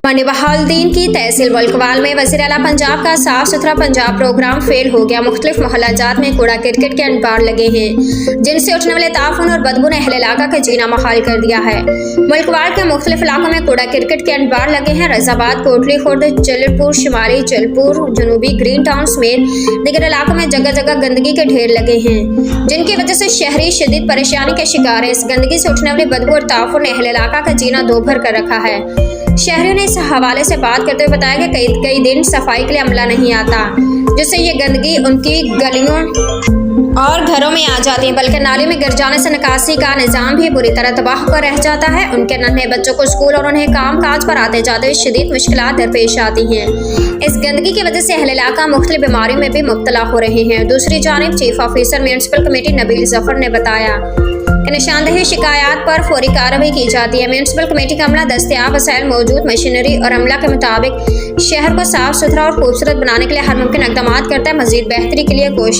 मंडी बहाउद्दीन की तहसील बल्कवाल में वज़ीर आला पंजाब का साफ सुथरा पंजाब प्रोग्राम फेल हो गया। मुख्तलिफ मोहल्ला जात में कूड़ा क्रिकेट के अनबार लगे हैं, जिनसे उठने वाले ताफून और बदबू ने अहले इलाका का जीना मुहाल कर दिया है। बल्कवाल के मुख्तलिफ इलाकों में कूड़ा क्रिकेट के अनबार लगे हैं। रजाबाद, कोटली खुर्द, जलपुर शुमारी, जलपुर जनूबी, ग्रीन टाउन समेत दीगर इलाकों में जगह जगह गंदगी के ढेर लगे हैं, जिनकी वजह से शहरी शदीद परेशानी के शिकार है। इस गंदगी से उठने वाली बदबू और ताफून ने अहले इलाका का जीना दोभर कर रखा है। शहरियों ने इस हवाले से बात करते हुए बताया कि कई दिन सफाई के लिए अमला नहीं आता, जिससे ये गंदगी उनकी गलियों और घरों में आ जाती है, बल्कि नाली में गिर जाने से निकासी का निज़ाम भी बुरी तरह तबाह होकर रह जाता है। उनके नन्हे बच्चों को स्कूल और उन्हें काम काज पर आते जाते हुए शदीद मुश्किलात दरपेश आती हैं। इस गंदगी की वजह से अहले इलाका मुख्तलिफ बीमारियों में भी मुब्तला हो रहे हैं। दूसरी जानिब chief officer municipal committee Nabeel Zafar ने बताया कि निशानदेही शिकायत पर फौरी कार्रवाई की जाती है। म्यूनसिपल कमेटी का अमला दस्तयाब वसाइल मौजूद मशीनरी और अमला के मुताबिक शहर को साफ सुथरा और खूबसूरत बनाने के लिए हर मुमकिन इक़दाम करता है। मज़ीद बेहतरी के लिए कोशिश